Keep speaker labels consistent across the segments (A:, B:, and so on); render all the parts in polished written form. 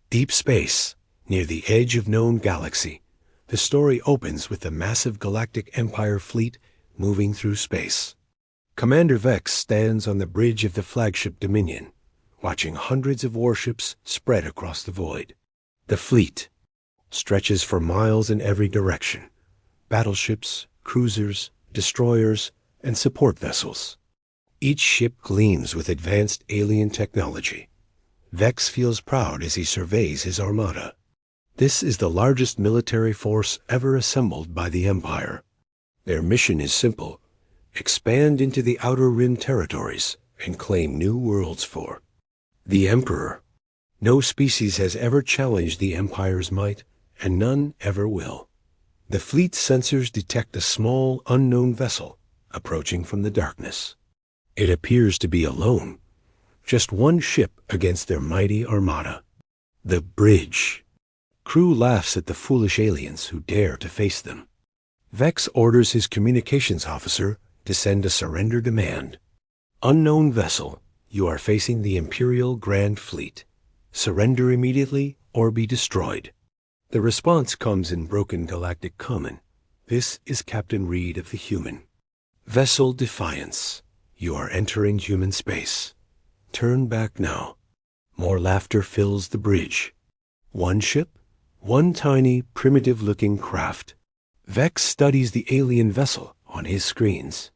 A: Deep space, near the edge of known galaxy, the story opens with the massive galactic empire fleet moving through space. Commander Vex stands on the bridge of the flagship Dominion, watching hundreds of warships spread across the void. The fleet stretches for miles in every direction. Battleships, cruisers, destroyers, and support vessels. Each ship gleams with advanced alien technology. Vex feels proud as he surveys his armada. This is the largest military force ever assembled by the Empire. Their mission is simple: expand into the Outer Rim territories and claim new worlds for the Emperor. No species has ever challenged the Empire's might, and none ever will. The fleet's sensors detect a small, unknown vessel approaching from the darkness. It appears to be alone, just one ship against their mighty armada. The bridge. Crew laughs at the foolish aliens who dare to face them. Vex orders his communications officer to send a surrender demand. Unknown vessel, you are facing the Imperial Grand Fleet. Surrender immediately or be destroyed. The response comes in broken galactic common. This is Captain Reed of the Human. Vessel Defiance, you are entering human space. Turn back now. More laughter fills the bridge. One ship, one tiny, primitive-looking craft. Vex studies the alien vessel on his screens.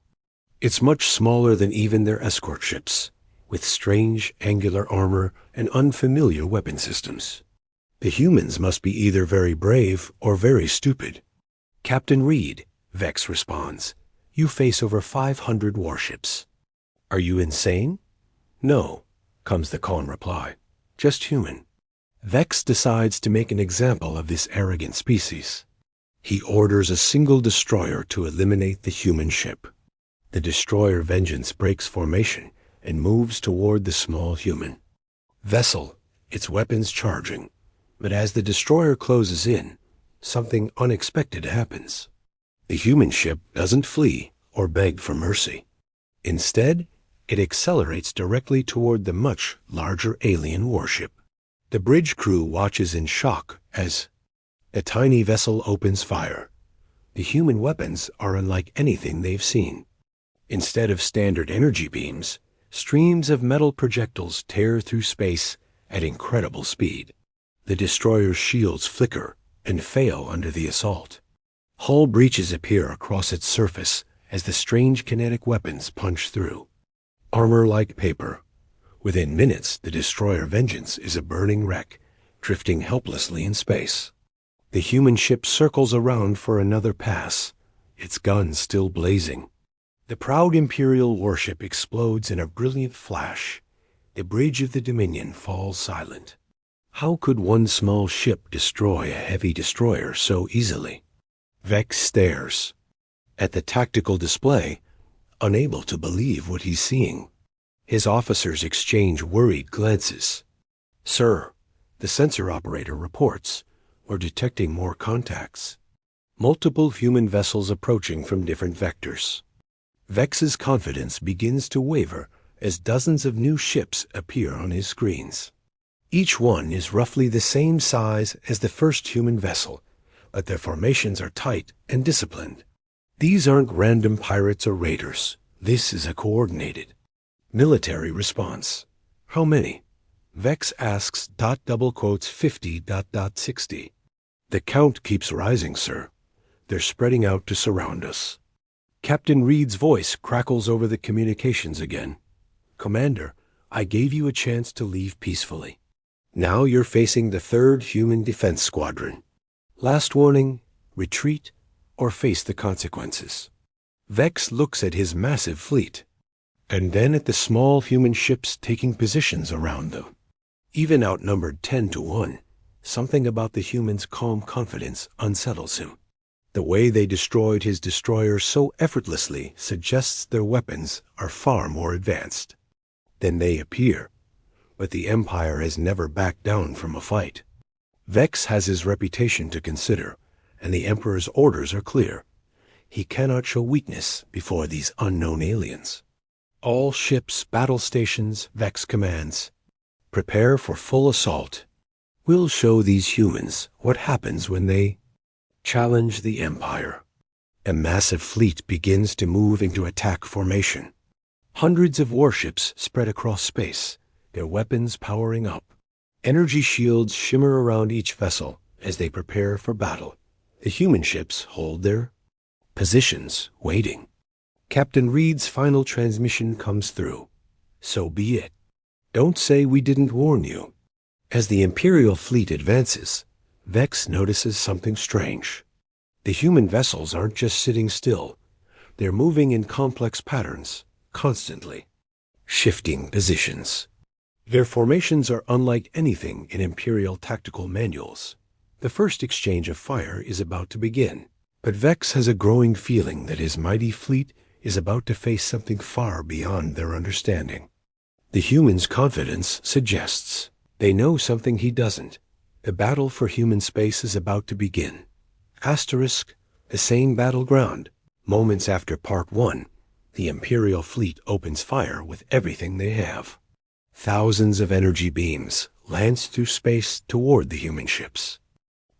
A: It's much smaller than even their escort ships, with strange, angular armor and unfamiliar weapon systems. The humans must be either very brave or very stupid. Captain Reed, Vex responds, you face over 500 warships. Are you insane? No, comes the calm reply. Just human. Vex decides to make an example of this arrogant species. He orders a single destroyer to eliminate the human ship. The destroyer Vengeance breaks formation and moves toward the small human. Vessel, its weapons charging. But as the destroyer closes in, something unexpected happens. The human ship doesn't flee or beg for mercy. Instead, it accelerates directly toward the much larger alien warship. The bridge crew watches in shock as the tiny vessel opens fire. The human weapons are unlike anything they've seen. Instead of standard energy beams, streams of metal projectiles tear through space at incredible speed. The destroyer's shields flicker and fail under the assault. Hull breaches appear across its surface as the strange kinetic weapons punch through. Armor like paper. Within minutes, the destroyer Vengeance is a burning wreck, drifting helplessly in space. The human ship circles around for another pass, its guns still blazing. The proud Imperial warship explodes in a brilliant flash. The bridge of the Dominion falls silent. How could one small ship destroy a heavy destroyer so easily? Vex stares at the tactical display, unable to believe what he's seeing. His officers exchange worried glances. Sir, the sensor operator reports, we're detecting more contacts. Multiple human vessels approaching from different vectors. Vex's confidence begins to waver as dozens of new ships appear on his screens. Each one is roughly the same size as the first human vessel, but their formations are tight and disciplined. These aren't random pirates or raiders. This is a coordinated military response. How many? Vex asks ... 50 ... 60. The count keeps rising, sir. They're spreading out to surround us. Captain Reed's voice crackles over the communications again. Commander, I gave you a chance to leave peacefully. Now you're facing the 3rd Human Defense Squadron. Last warning, retreat or face the consequences. Vex looks at his massive fleet, and then at the small human ships taking positions around them. Even outnumbered 10 to 1, something about the humans' calm confidence unsettles him. The way they destroyed his destroyer so effortlessly suggests their weapons are far more advanced than they appear, but the Empire has never backed down from a fight. Vex has his reputation to consider, and the Emperor's orders are clear. He cannot show weakness before these unknown aliens. All ships, battle stations, Vex commands. Prepare for full assault. We'll show these humans what happens when they challenge the Empire. A massive fleet begins to move into attack formation. Hundreds of warships spread across space, their weapons powering up. Energy shields shimmer around each vessel as they prepare for battle. The human ships hold their positions, waiting. Captain Reed's final transmission comes through. So be it. Don't say we didn't warn you. As the Imperial fleet advances, Vex notices something strange. The human vessels aren't just sitting still. They're moving in complex patterns, constantly, shifting positions. Their formations are unlike anything in Imperial tactical manuals. The first exchange of fire is about to begin, but Vex has a growing feeling that his mighty fleet is about to face something far beyond their understanding. The human's confidence suggests they know something he doesn't. The battle for human space is about to begin. Asterisk, the same battleground. Moments after Part 1, the Imperial fleet opens fire with everything they have. Thousands of energy beams lance through space toward the human ships.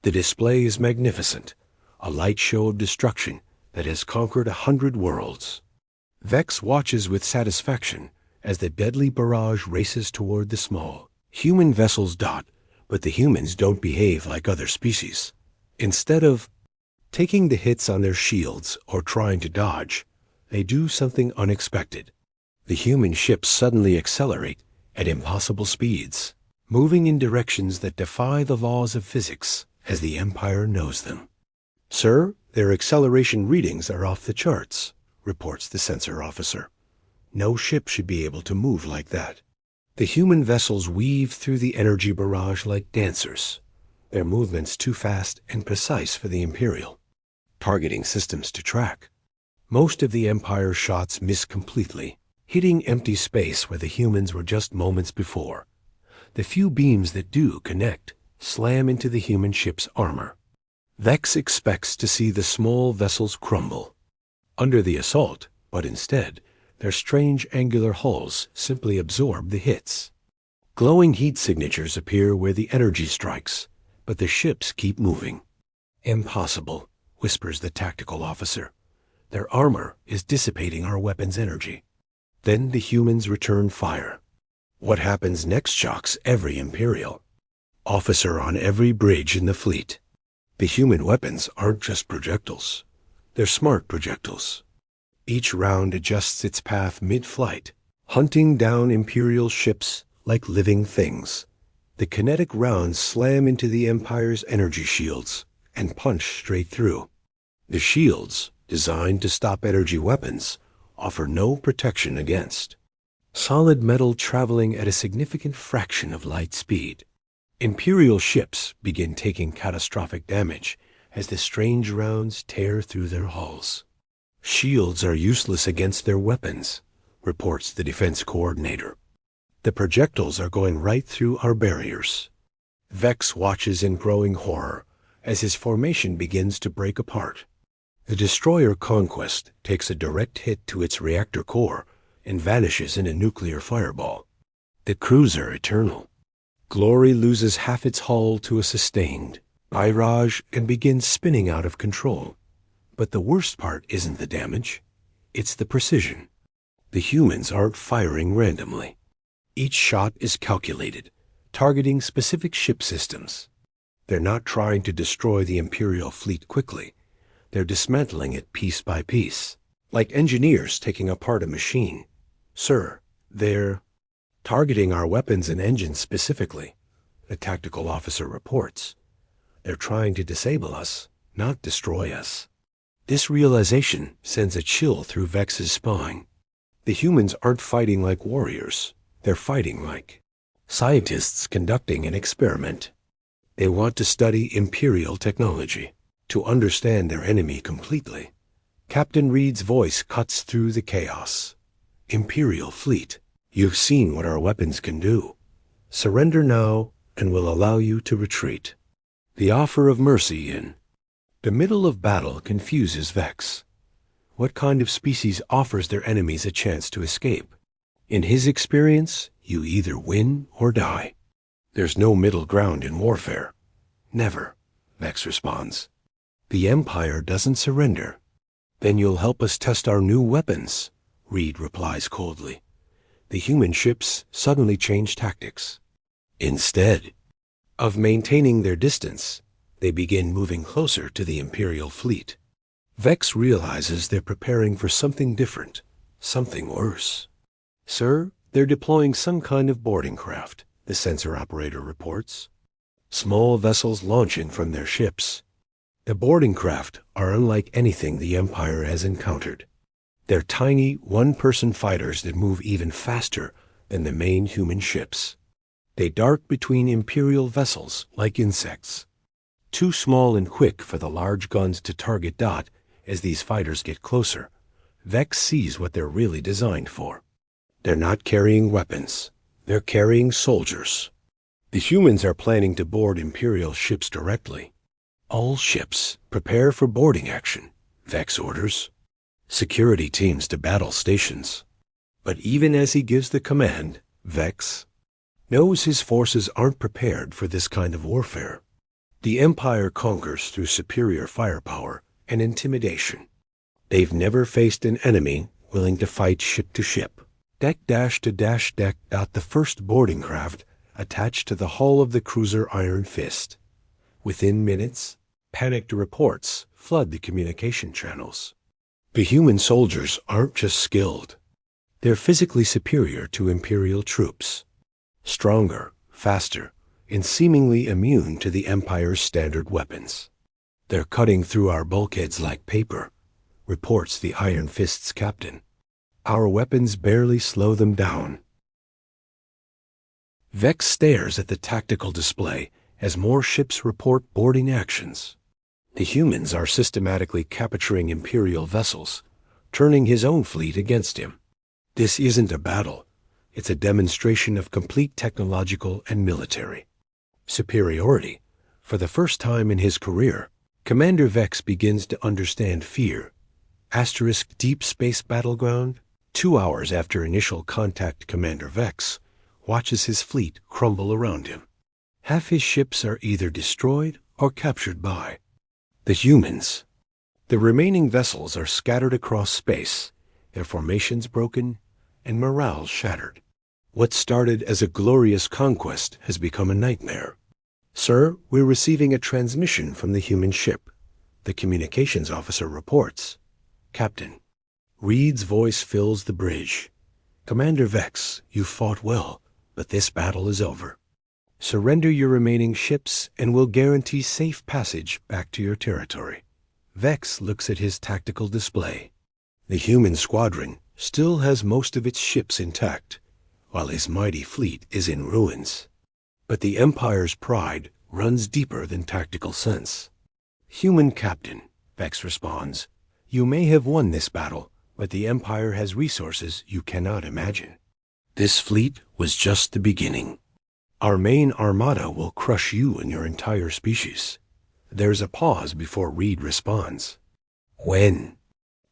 A: The display is magnificent, a light show of destruction that has conquered 100 worlds. Vex watches with satisfaction as the deadly barrage races toward the small human vessels. But the humans don't behave like other species. Instead of taking the hits on their shields or trying to dodge, they do something unexpected. The human ships suddenly accelerate at impossible speeds, moving in directions that defy the laws of physics as the Empire knows them. Sir, their acceleration readings are off the charts, reports the sensor officer. No ship should be able to move like that. The human vessels weave through the energy barrage like dancers, their movements too fast and precise for the Imperial targeting systems to track. Most of the Empire's shots miss completely, hitting empty space where the humans were just moments before. The few beams that do connect slam into the human ship's armor. Vex expects to see the small vessels crumble under the assault, but instead, their strange angular hulls simply absorb the hits. Glowing heat signatures appear where the energy strikes, but the ships keep moving. Impossible, whispers the tactical officer. Their armor is dissipating our weapons' energy. Then the humans return fire. What happens next shocks every Imperial officer on every bridge in the fleet. The human weapons aren't just projectiles. They're smart projectiles. Each round adjusts its path mid-flight, hunting down Imperial ships like living things. The kinetic rounds slam into the Empire's energy shields and punch straight through. The shields, designed to stop energy weapons, offer no protection against solid metal traveling at a significant fraction of light speed. Imperial ships begin taking catastrophic damage as the strange rounds tear through their hulls. Shields are useless against their weapons, reports the defense coordinator. The projectiles are going right through our barriers. Vex watches in growing horror as his formation begins to break apart. The destroyer Conquest takes a direct hit to its reactor core and vanishes in a nuclear fireball. The cruiser Eternal Glory loses half its hull to a sustained barrage and begins spinning out of control. But the worst part isn't the damage, it's the precision. The humans aren't firing randomly. Each shot is calculated, targeting specific ship systems. They're not trying to destroy the Imperial fleet quickly. They're dismantling it piece by piece, like engineers taking apart a machine. Sir, they're targeting our weapons and engines specifically, the tactical officer reports. They're trying to disable us, not destroy us. This realization sends a chill through Vex's spine. The humans aren't fighting like warriors. They're fighting like scientists conducting an experiment. They want to study Imperial technology, to understand their enemy completely. Captain Reed's voice cuts through the chaos. Imperial fleet, you've seen what our weapons can do. Surrender now, and we'll allow you to retreat. The offer of mercy in the middle of battle confuses Vex. What kind of species offers their enemies a chance to escape? In his experience, you either win or die. There's no middle ground in warfare. Never, Vex responds. The Empire doesn't surrender. Then you'll help us test our new weapons, Reed replies coldly. The human ships suddenly change tactics. Instead of maintaining their distance, they begin moving closer to the Imperial fleet. Vex realizes they're preparing for something different, something worse. Sir, they're deploying some kind of boarding craft, the sensor operator reports. Small vessels launching from their ships. The boarding craft are unlike anything the Empire has encountered. They're tiny, one-person fighters that move even faster than the main human ships. They dart between Imperial vessels like insects. Too small and quick for the large guns to target Dot as these fighters get closer. Vex sees what they're really designed for. They're not carrying weapons. They're carrying soldiers. The humans are planning to board Imperial ships directly. All ships, prepare for boarding action, Vex orders. Security teams to battle stations. But even as he gives the command, Vex knows his forces aren't prepared for this kind of warfare. The Empire conquers through superior firepower and intimidation. They've never faced an enemy willing to fight ship to ship. Deck dash to dash deck. The first boarding craft attached to the hull of the cruiser Iron Fist. Within minutes, panicked reports flood the communication channels. The human soldiers aren't just skilled. They're physically superior to Imperial troops. Stronger, faster, and seemingly immune to the Empire's standard weapons. They're cutting through our bulkheads like paper, reports the Iron Fist's captain. Our weapons barely slow them down. Vex stares at the tactical display as more ships report boarding actions. The humans are systematically capturing Imperial vessels, turning his own fleet against him. This isn't a battle. It's a demonstration of complete technological and military superiority. For the first time in his career, Commander Vex begins to understand fear. * Deep Space Battleground. 2 hours after initial contact, Commander Vex watches his fleet crumble around him. Half his ships are either destroyed or captured by the humans. The remaining vessels are scattered across space, their formations broken, and morale shattered. What started as a glorious conquest has become a nightmare. Sir, we're receiving a transmission from the human ship, the communications officer reports. Captain. Reed's voice fills the bridge. Commander Vex, you fought well, but this battle is over. Surrender your remaining ships and we'll guarantee safe passage back to your territory. Vex looks at his tactical display. The human squadron still has most of its ships intact, while his mighty fleet is in ruins. But the Empire's pride runs deeper than tactical sense. Human captain, Vex responds, you may have won this battle, but the Empire has resources you cannot imagine. This fleet was just the beginning. Our main armada will crush you and your entire species. There's a pause before Reed responds. When?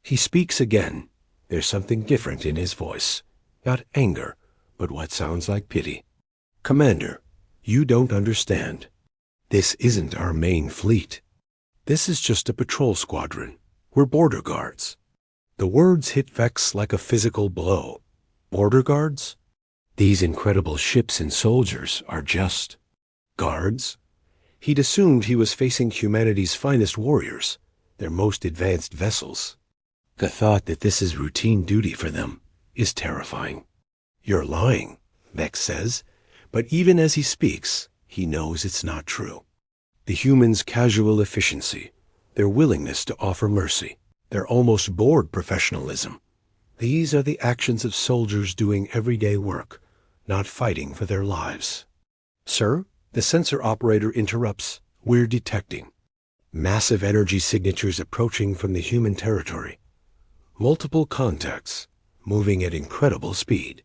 A: He speaks again. There's something different in his voice. Not anger, but what sounds like pity. Commander, you don't understand. This isn't our main fleet. This is just a patrol squadron. We're border guards. The words hit Vex like a physical blow. Border guards? These incredible ships and soldiers are just guards? He'd assumed he was facing humanity's finest warriors, their most advanced vessels. The thought that this is routine duty for them is terrifying. You're lying, Vex says, but even as he speaks, he knows it's not true. The humans' casual efficiency, their willingness to offer mercy, their almost bored professionalism. These are the actions of soldiers doing everyday work, not fighting for their lives. Sir, the sensor operator interrupts. We're detecting massive energy signatures approaching from the human territory. Multiple contacts, moving at incredible speed.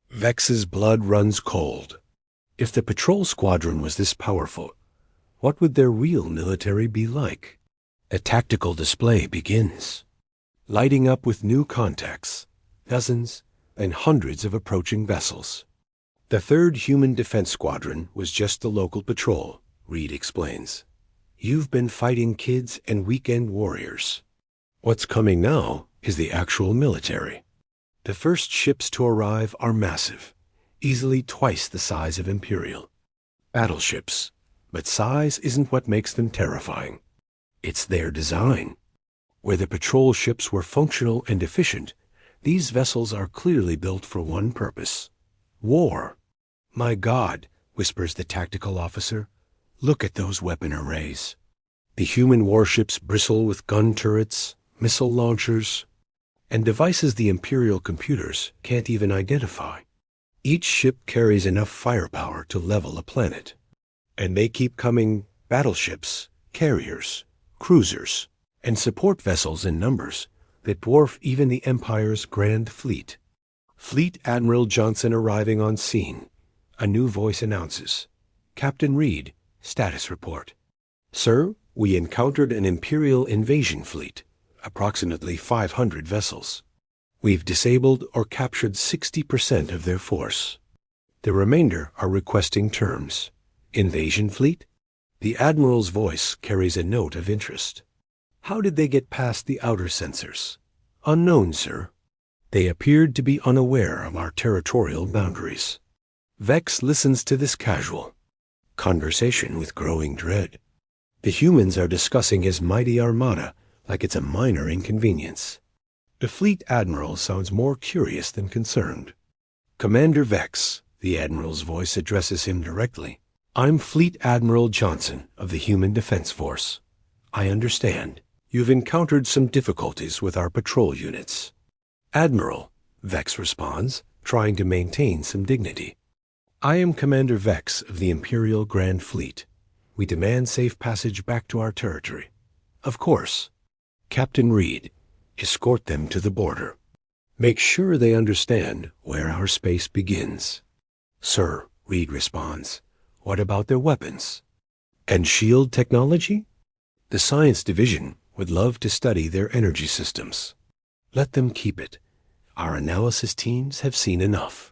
A: Vex's blood runs cold. If the patrol squadron was this powerful, what would their real military be like? A tactical display begins, lighting up with new contacts, dozens and hundreds of approaching vessels. The 3rd Human Defense Squadron was just the local patrol, Reed explains. You've been fighting kids and weekend warriors. What's coming now is the actual military. The first ships to arrive are massive, easily twice the size of Imperial. Battleships, but size isn't what makes them terrifying. It's their design. Where the patrol ships were functional and efficient, these vessels are clearly built for one purpose: war. My God, whispers the tactical officer, look at those weapon arrays. The human warships bristle with gun turrets, missile launchers, and devices the Imperial computers can't even identify. Each ship carries enough firepower to level a planet. And they keep coming: battleships, carriers, cruisers, and support vessels in numbers that dwarf even the Empire's Grand Fleet. Fleet Admiral Johnson arriving on scene. A new voice announces. Captain Reed, status report. Sir, we encountered an Imperial invasion fleet, approximately 500 vessels. We've disabled or captured 60% of their force. The remainder are requesting terms. Invasion fleet? The Admiral's voice carries a note of interest. How did they get past the outer sensors? Unknown, sir. They appeared to be unaware of our territorial boundaries. Vex listens to this casual conversation with growing dread. The humans are discussing his mighty armada like it's a minor inconvenience. The fleet admiral sounds more curious than concerned. Commander Vex, the admiral's voice addresses him directly. I'm Fleet Admiral Johnson of the Human Defense Force. I understand. You've encountered some difficulties with our patrol units. Admiral, Vex responds, trying to maintain some dignity. I am Commander Vex of the Imperial Grand Fleet. We demand safe passage back to our territory. Of course. Captain Reed, escort them to the border. Make sure they understand where our space begins. Sir, Reed responds. What about their weapons? And shield technology? The Science Division would love to study their energy systems. Let them keep it. Our analysis teams have seen enough.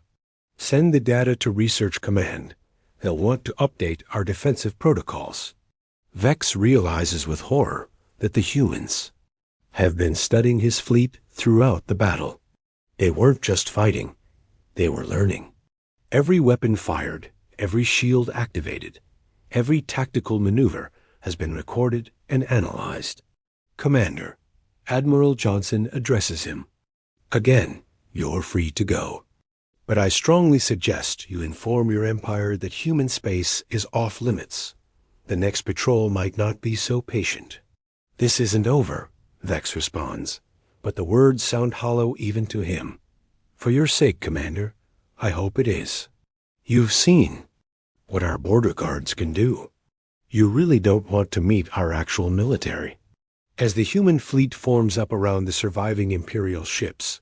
A: Send the data to Research Command. They'll want to update our defensive protocols. Vex realizes with horror that the humans have been studying his fleet throughout the battle. They weren't just fighting. They were learning. Every weapon fired, every shield activated, every tactical maneuver has been recorded and analyzed. Commander, Admiral Johnson addresses him. Again, you're free to go. But I strongly suggest you inform your Empire that human space is off limits. The next patrol might not be so patient. This isn't over, Vex responds, but the words sound hollow even to him. For your sake, Commander, I hope it is. You've seen what our border guards can do. You really don't want to meet our actual military. As the human fleet forms up around the surviving Imperial ships,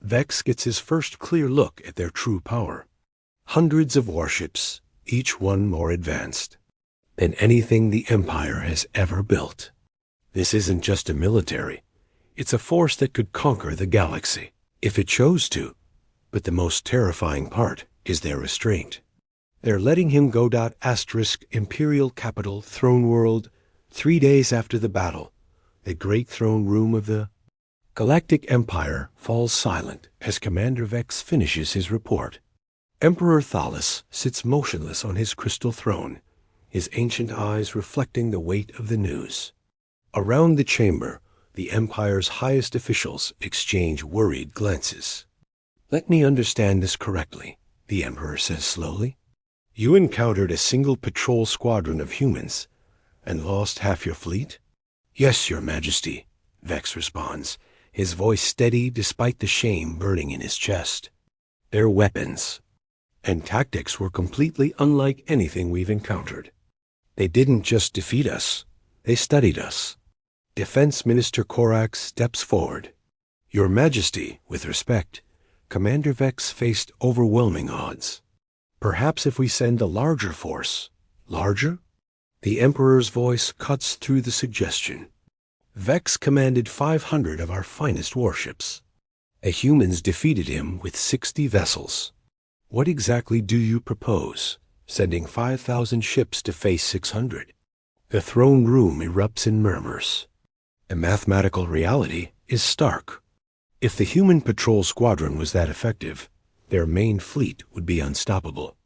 A: Vex gets his first clear look at their true power. Hundreds of warships, each one more advanced than anything the Empire has ever built. This isn't just a military. It's a force that could conquer the galaxy, if it chose to. But the most terrifying part is their restraint. They're letting him go. Imperial capital, throne world, 3 days after the battle. The great throne room of the Galactic Empire falls silent as Commander Vex finishes his report. Emperor Thalas sits motionless on his crystal throne, his ancient eyes reflecting the weight of the news. Around the chamber, the Empire's highest officials exchange worried glances. Let me understand this correctly, the Emperor says slowly. You encountered a single patrol squadron of humans and lost half your fleet? Yes, Your Majesty, Vex responds, his voice steady despite the shame burning in his chest. Their weapons and tactics were completely unlike anything we've encountered. They didn't just defeat us, they studied us. Defense Minister Korak steps forward. Your Majesty, with respect, Commander Vex faced overwhelming odds. Perhaps if we send a larger force. Larger? The Emperor's voice cuts through the suggestion. Vex commanded 500 of our finest warships. The humans defeated him with 60 vessels. What exactly do you propose? Sending 5,000 ships to face 600? The throne room erupts in murmurs. The mathematical reality is stark. If the human patrol squadron was that effective, their main fleet would be unstoppable.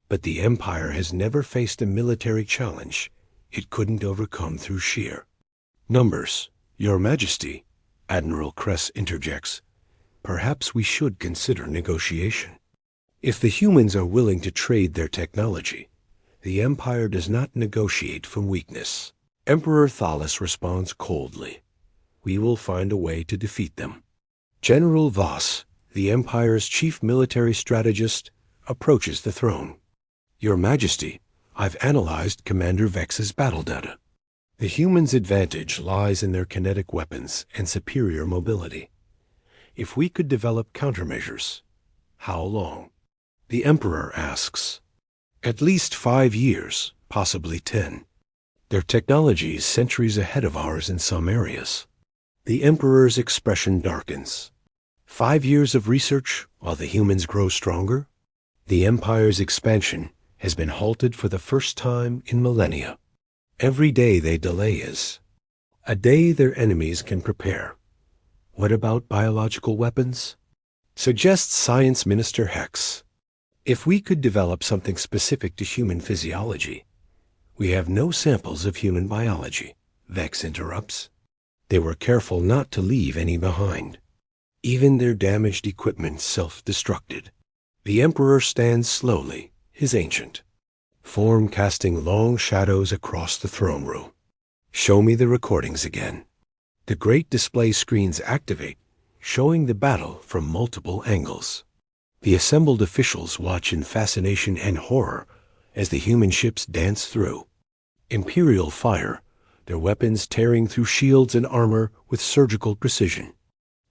A: But the Empire has never faced a military challenge it couldn't overcome through sheer numbers. Your Majesty, Admiral Kress interjects, perhaps we should consider negotiation. If the humans are willing to trade their technology, the Empire does not negotiate from weakness. Emperor Thalas responds coldly. We will find a way to defeat them. General Voss, the Empire's chief military strategist, approaches the throne. Your Majesty, I've analyzed Commander Vex's battle data. The humans' advantage lies in their kinetic weapons and superior mobility. If we could develop countermeasures, how long? The Emperor asks. At least 5 years, possibly 10. Their technology is centuries ahead of ours in some areas. The Emperor's expression darkens. 5 years of research while the humans grow stronger? The Empire's expansion has been halted for the first time in millennia. Every day they delay is a day their enemies can prepare. What about biological weapons? Suggests Science Minister Hex. If we could develop something specific to human physiology. We have no samples of human biology, Vex interrupts. They were careful not to leave any behind. Even their damaged equipment self-destructed. The Emperor stands slowly, his ancient form casting long shadows across the throne room. Show me the recordings again. The great display screens activate, showing the battle from multiple angles. The assembled officials watch in fascination and horror as the human ships dance through. Imperial fire, their weapons tearing through shields and armor with surgical precision.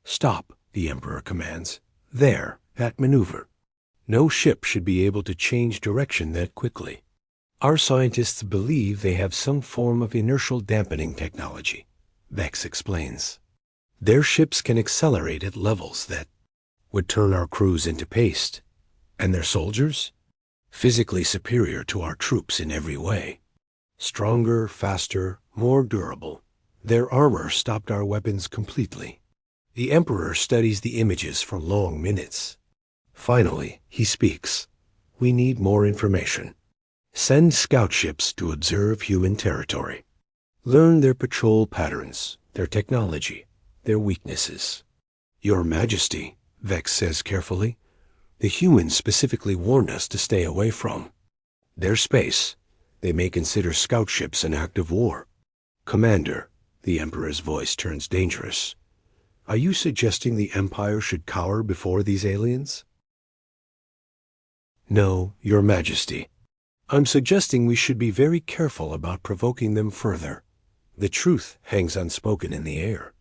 A: Stop, the Emperor commands. There, that maneuver. No ship should be able to change direction that quickly. Our scientists believe they have some form of inertial dampening technology, Vex explains. Their ships can accelerate at levels that would turn our crews into paste. And their soldiers? Physically superior to our troops in every way. Stronger, faster, more durable. Their armor stopped our weapons completely. The Emperor studies the images for long minutes. Finally, he speaks. We need more information. Send scout ships to observe human territory. Learn their patrol patterns, their technology, their weaknesses. Your Majesty, Vex says carefully, the humans specifically warned us to stay away from their space. They may consider scout ships an act of war. Commander, the Emperor's voice turns dangerous. Are you suggesting the Empire should cower before these aliens? No, Your Majesty. I'm suggesting we should be very careful about provoking them further. The truth hangs unspoken in the air.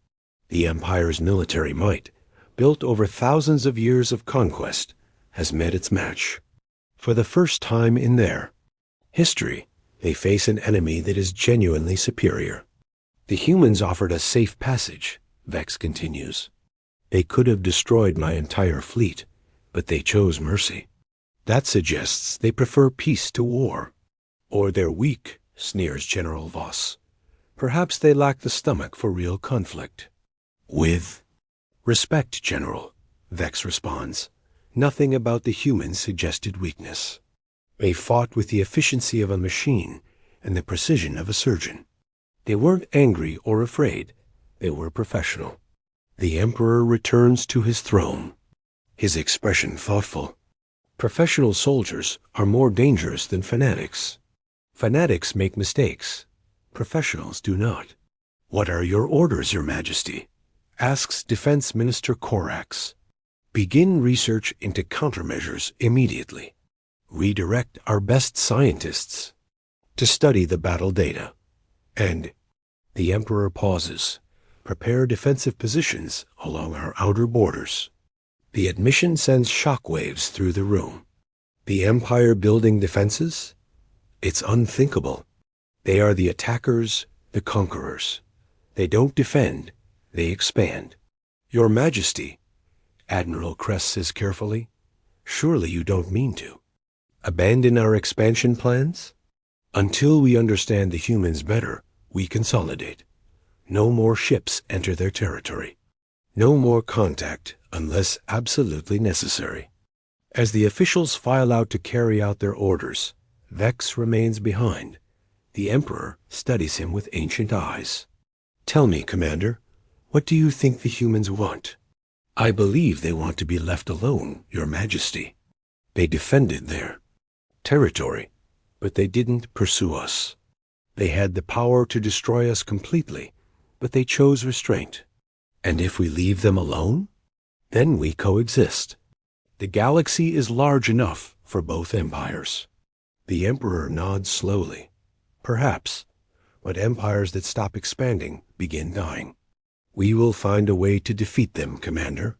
A: The Empire's military might, built over thousands of years of conquest, has met its match. For the first time in their history, they face an enemy that is genuinely superior. The humans offered us safe passage, Vex continues. They could have destroyed my entire fleet, but they chose mercy. That suggests they prefer peace to war. Or they're weak, sneers General Voss. Perhaps they lack the stomach for real conflict. With respect, General, Vex responds. Nothing about the humans suggested weakness. They fought with the efficiency of a machine and the precision of a surgeon. They weren't angry or afraid. They were professional. The Emperor returns to his throne, his expression thoughtful. Professional soldiers are more dangerous than fanatics. Fanatics make mistakes. Professionals do not. What are your orders, Your Majesty? Asks Defense Minister Korax. Begin research into countermeasures immediately. Redirect our best scientists to study the battle data. And the Emperor pauses. Prepare defensive positions along our outer borders. The admission sends shockwaves through the room. The Empire building defenses? It's unthinkable. They are the attackers, the conquerors. They don't defend, they expand. Your Majesty, Admiral Kress says carefully, Surely you don't mean to. Abandon our expansion plans? Until we understand the humans better, we consolidate. No more ships enter their territory. No more contact unless absolutely necessary. As the officials file out to carry out their orders, Vex remains behind. The Emperor studies him with ancient eyes. Tell me, Commander, what do you think the humans want? I believe they want to be left alone, Your Majesty. They defended their territory, but they didn't pursue us. They had the power to destroy us completely, but they chose restraint. And if we leave them alone, then we coexist. The galaxy is large enough for both empires. The Emperor nods slowly. Perhaps, but empires that stop expanding begin dying. We will find a way to defeat them, Commander.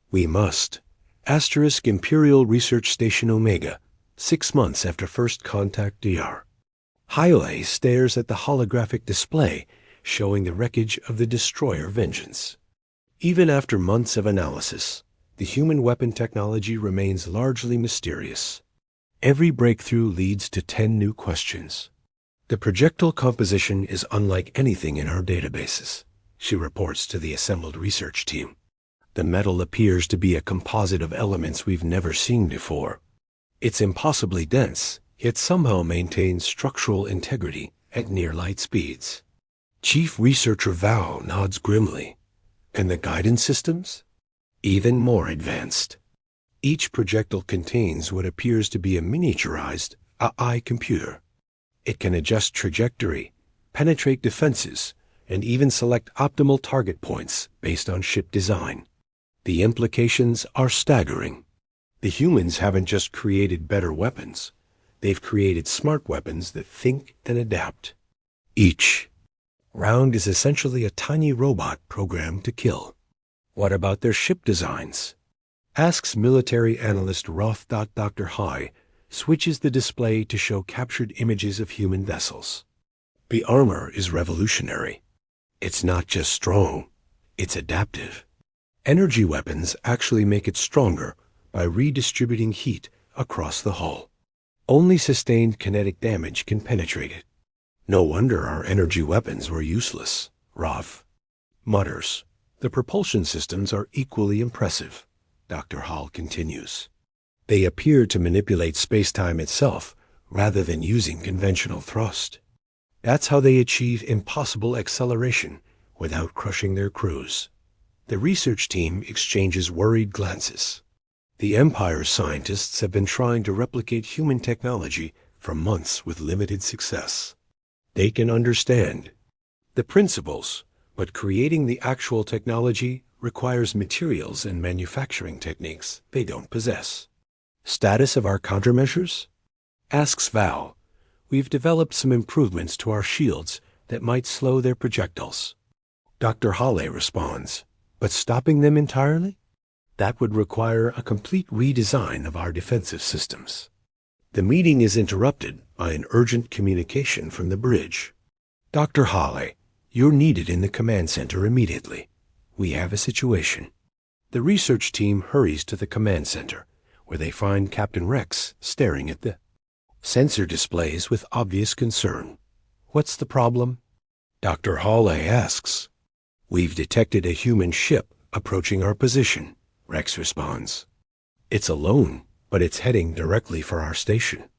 A: We must. Asterisk Imperial Research Station Omega, 6 months after first contact DR. Hyole stares at the holographic display showing the wreckage of the destroyer Vengeance. Even after months of analysis, the human weapon technology remains largely mysterious. Every breakthrough leads to 10 new questions. The projectile composition is unlike anything in our databases, she reports to the assembled research team. The metal appears to be a composite of elements we've never seen before. It's impossibly dense, yet somehow maintains structural integrity at near light speeds. Chief Researcher Val nods grimly. And the guidance systems? Even more advanced. Each projectile contains what appears to be a miniaturized AI computer. It can adjust trajectory, penetrate defenses, and even select optimal target points based on ship design. The implications are staggering. The humans haven't just created better weapons. They've created smart weapons that think and adapt. Each round is essentially a tiny robot programmed to kill. What about their ship designs? Asks military analyst Roth. Dr. High switches the display to show captured images of human vessels. The armor is revolutionary. It's not just strong, it's adaptive. Energy weapons actually make it stronger by redistributing heat across the hull. Only sustained kinetic damage can penetrate it. No wonder our energy weapons were useless, Roth mutters. The propulsion systems are equally impressive, Dr. Hall continues. They appear to manipulate space-time itself rather than using conventional thrust. That's how they achieve impossible acceleration without crushing their crews. The research team exchanges worried glances. The Empire's scientists have been trying to replicate human technology for months with limited success. They can understand the principles, but creating the actual technology requires materials and manufacturing techniques they don't possess. Status of our countermeasures? Asks Val. We've developed some improvements to our shields that might slow their projectiles. Dr. Halle responds, but stopping them entirely? That would require a complete redesign of our defensive systems. The meeting is interrupted by an urgent communication from the bridge. Dr. Halle, you're needed in the command center immediately. We have a situation. The research team hurries to the command center, where they find Captain Rex staring at the sensor displays with obvious concern. What's the problem? Dr. Halle asks. We've detected a human ship approaching our position, Rex responds. It's alone, but it's heading directly for our station.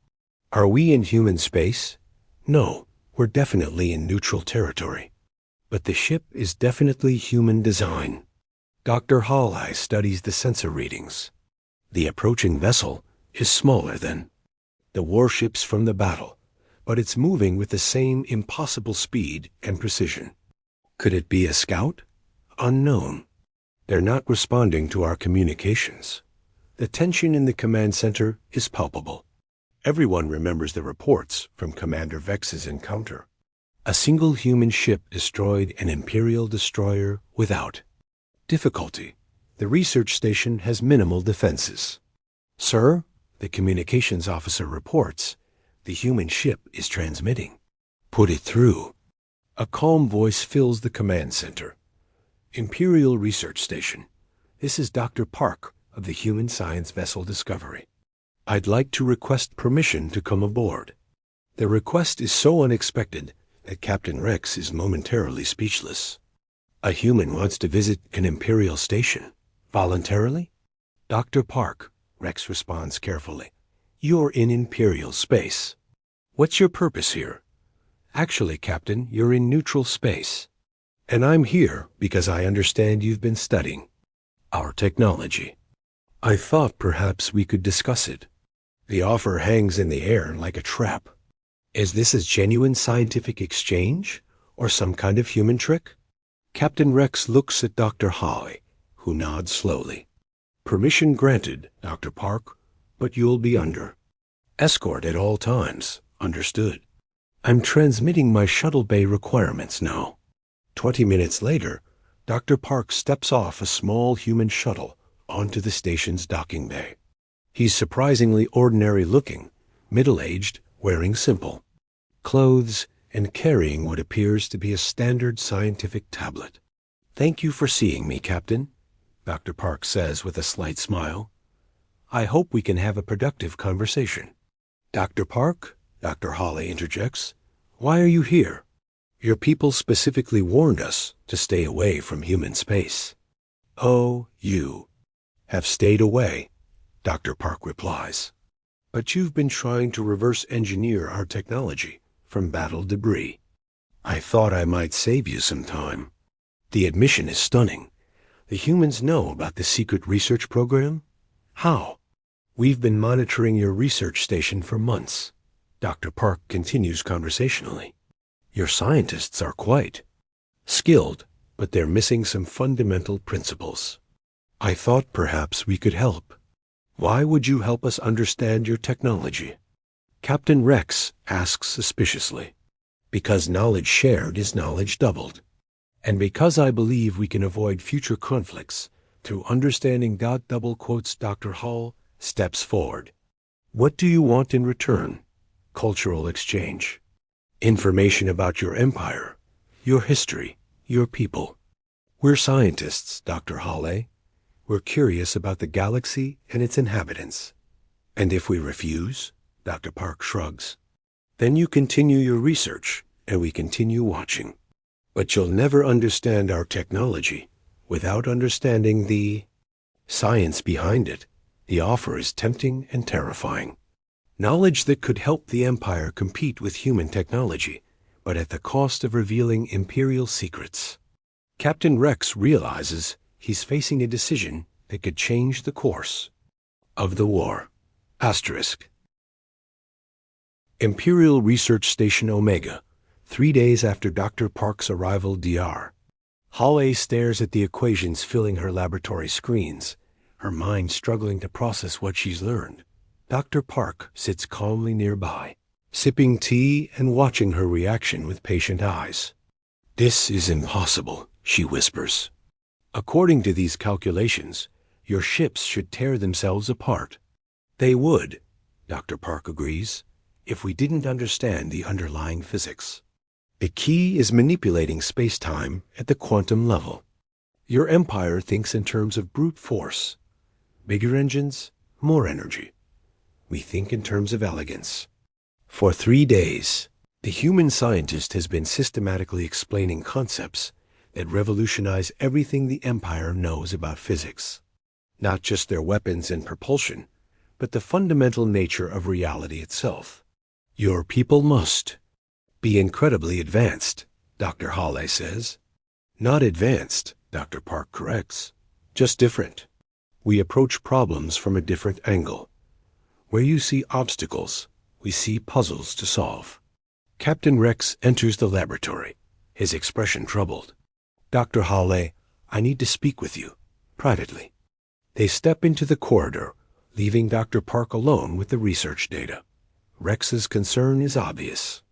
A: Are we in human space? No, we're definitely in neutral territory. But the ship is definitely human design. Dr. Halle studies the sensor readings. The approaching vessel is smaller than the warships from the battle, but it's moving with the same impossible speed and precision. Could it be a scout? Unknown. They're not responding to our communications. The tension in the command center is palpable. Everyone remembers the reports from Commander Vex's encounter. A single human ship destroyed an Imperial destroyer without difficulty. The research station has minimal defenses. Sir, the communications officer reports, the human ship is transmitting. Put it through. A calm voice fills the command center. Imperial Research Station. This is Dr. Park of the human science vessel Discovery. I'd like to request permission to come aboard. The request is so unexpected that Captain Rex is momentarily speechless. A human wants to visit an Imperial station. Voluntarily? Dr. Park, Rex responds carefully. You're in Imperial space. What's your purpose here? Actually, Captain, you're in neutral space. And I'm here because I understand you've been studying our technology. I thought perhaps we could discuss it. The offer hangs in the air like a trap. Is this a genuine scientific exchange or some kind of human trick? Captain Rex looks at Dr. Holly, who nods slowly. Permission granted, Dr. Park, but you'll be under escort at all times. Understood. I'm transmitting my shuttle bay requirements now. 20 minutes later, Dr. Park steps off a small human shuttle onto the station's docking bay. He's surprisingly ordinary-looking, middle-aged, wearing simple clothes, and carrying what appears to be a standard scientific tablet. Thank you for seeing me, Captain, Dr. Park says with a slight smile. I hope we can have a productive conversation. Dr. Park, Dr. Holly interjects, why are you here? Your people specifically warned us to stay away from human space. Oh, you have stayed away, Dr. Park replies. But you've been trying to reverse engineer our technology from battle debris. I thought I might save you some time. The admission is stunning. The humans know about the secret research program? How? We've been monitoring your research station for months. Dr. Park continues conversationally. Your scientists are quite skilled, but they're missing some fundamental principles. I thought perhaps we could help. Why would you help us understand your technology? Captain Rex asks suspiciously. Because knowledge shared is knowledge doubled. And because I believe we can avoid future conflicts through understanding. Dr. Hull steps forward. What do you want in return? Cultural exchange. Information about your empire, your history, your people. We're scientists, Dr. Hawley. We're curious about the galaxy and its inhabitants. And if we refuse, Dr. Park shrugs, then you continue your research and we continue watching. But you'll never understand our technology without understanding the science behind it. The offer is tempting and terrifying. Knowledge that could help the Empire compete with human technology, but at the cost of revealing Imperial secrets. Captain Rex realizes he's facing a decision that could change the course of the war. Asterisk. Imperial Research Station Omega, 3 days after Dr. Park's arrival DR. Hawley stares at the equations filling her laboratory screens, her mind struggling to process what she's learned. Dr. Park sits calmly nearby, sipping tea and watching her reaction with patient eyes. This is impossible, she whispers. According to these calculations, your ships should tear themselves apart. They would, Dr. Park agrees, if we didn't understand the underlying physics. The key is manipulating space-time at the quantum level. Your empire thinks in terms of brute force. Bigger engines, more energy. We think in terms of elegance. For 3 days, the human scientist has been systematically explaining concepts that revolutionize everything the Empire knows about physics. Not just their weapons and propulsion, but the fundamental nature of reality itself. Your people must be incredibly advanced, Dr. Hawley says. Not advanced, Dr. Park corrects, just different. We approach problems from a different angle. Where you see obstacles, we see puzzles to solve. Captain Rex enters the laboratory, his expression troubled. Dr. Hawley, I need to speak with you, privately. They step into the corridor, leaving Dr. Park alone with the research data. Rex's concern is obvious.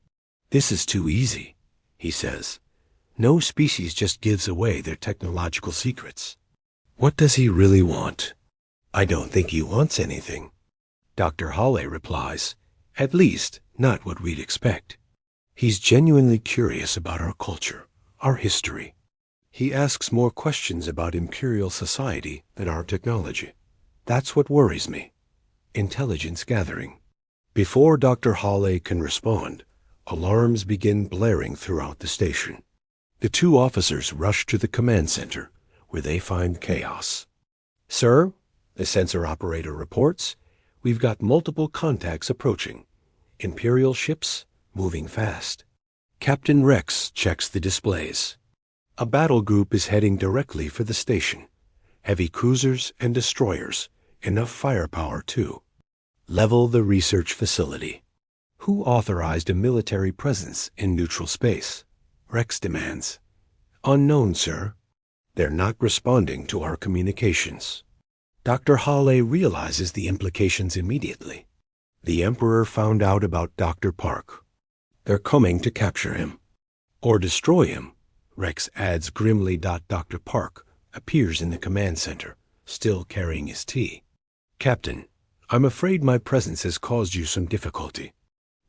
A: This is too easy, he says. No species just gives away their technological secrets. What does he really want? I don't think he wants anything. Dr. Hawley replies, at least not what we'd expect. He's genuinely curious about our culture, our history. He asks more questions about imperial society than our technology. That's what worries me. Intelligence gathering. Before Dr. Hawley can respond, alarms begin blaring throughout the station. The two officers rush to the command center, where they find chaos. "Sir," the sensor operator reports, "we've got multiple contacts approaching. Imperial ships moving fast." Captain Rex checks the displays. A battle group is heading directly for the station. Heavy cruisers and destroyers, enough firepower too. Level the research facility. Who authorized a military presence in neutral space? Rex demands. "Unknown, sir." They're not responding to our communications. Dr. Hawley realizes the implications immediately. The Emperor found out about Dr. Park. They're coming to capture him. Or destroy him, Rex adds grimly. Dr. Park appears in the command center, still carrying his tea. "Captain, I'm afraid my presence has caused you some difficulty.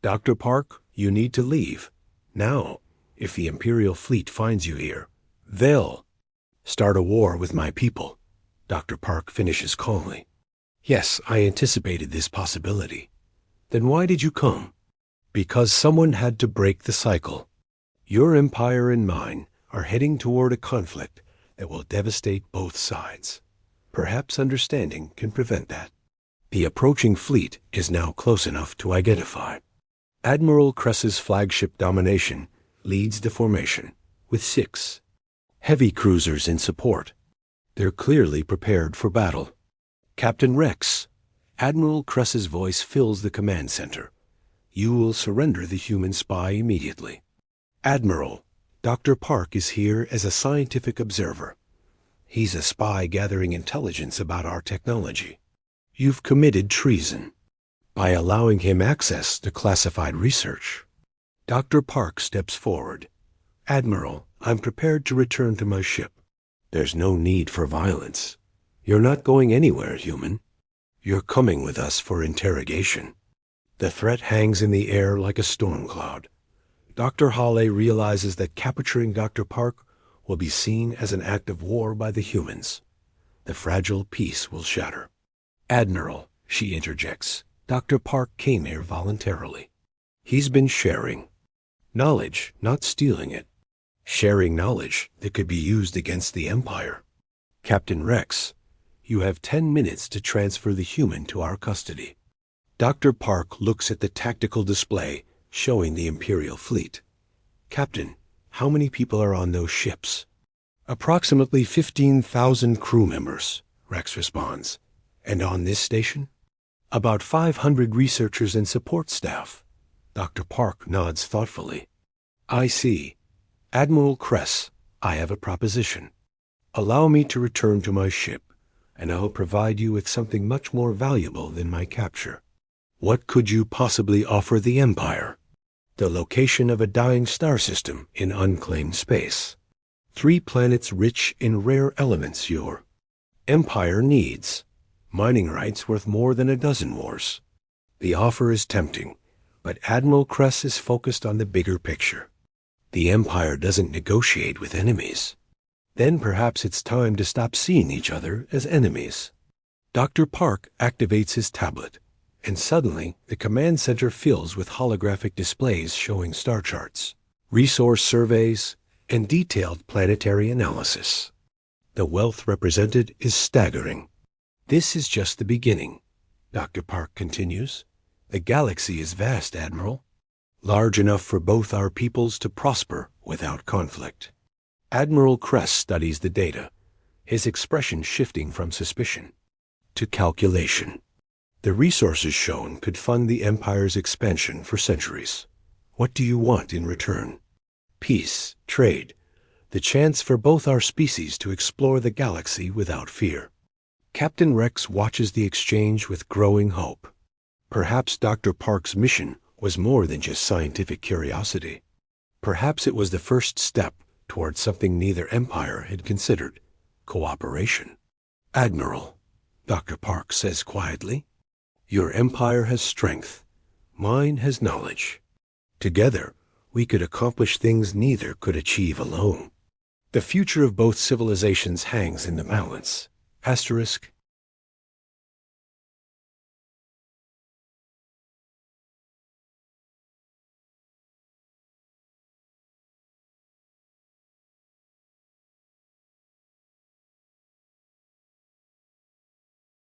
A: Dr. Park, you need to leave. Now, if the Imperial fleet finds you here, they'll start a war with my people." Dr. Park finishes calmly. "Yes, I anticipated this possibility." "Then why did you come?" "Because someone had to break the cycle. Your empire and mine are heading toward a conflict that will devastate both sides. Perhaps understanding can prevent that. The approaching fleet is now close enough to identify. Admiral Kress's flagship Domination leads the formation, with 6 heavy cruisers in support. They're clearly prepared for battle. Captain Rex," Admiral Kress's voice fills the command center, "you will surrender the human spy immediately." "Admiral, Dr. Park is here as a scientific observer. He's a spy gathering intelligence about our technology. You've committed treason by allowing him access to classified research." Dr. Park steps forward. "Admiral, I'm prepared to return to my ship. There's no need for violence. You're not going anywhere, human. You're coming with us for interrogation." The threat hangs in the air like a storm cloud. Dr. Hawley realizes that capturing Dr. Park will be seen as an act of war by the humans. The fragile peace will shatter. "Admiral," she interjects, "Dr. Park came here voluntarily. He's been sharing knowledge, not stealing it. Sharing knowledge that could be used against the Empire. Captain Rex, you have 10 minutes to transfer the human to our custody." Dr. Park looks at the tactical display showing the Imperial fleet. "Captain, how many people are on those ships?" "Approximately 15,000 crew members," Rex responds. "And on this station?" "About 500 researchers and support staff." Dr. Park nods thoughtfully. "I see. Admiral Kress, I have a proposition. Allow me to return to my ship, and I'll provide you with something much more valuable than my capture." "What could you possibly offer the Empire?" "The location of a dying star system in unclaimed space. 3 planets rich in rare elements your Empire needs. Mining rights worth more than a dozen wars." The offer is tempting, but Admiral Kress is focused on the bigger picture. The Empire doesn't negotiate with enemies. Then perhaps it's time to stop seeing each other as enemies. Dr. Park activates his tablet, and suddenly the command center fills with holographic displays showing star charts, resource surveys, and detailed planetary analysis. The wealth represented is staggering. "This is just the beginning," Dr. Park continues. "The galaxy is vast, Admiral. Large enough for both our peoples to prosper without conflict." Admiral Kress studies the data, his expression shifting from suspicion to calculation. The resources shown could fund the Empire's expansion for centuries. "What do you want in return?" "Peace, trade, the chance for both our species to explore the galaxy without fear." Captain Rex watches the exchange with growing hope. Perhaps Dr. Park's mission was more than just scientific curiosity. Perhaps it was the first step towards something neither empire had considered: cooperation. "Admiral," Dr. Park says quietly, "your empire has strength. Mine has knowledge. Together, we could accomplish things neither could achieve alone. The future of both civilizations hangs in the balance. Asterisk,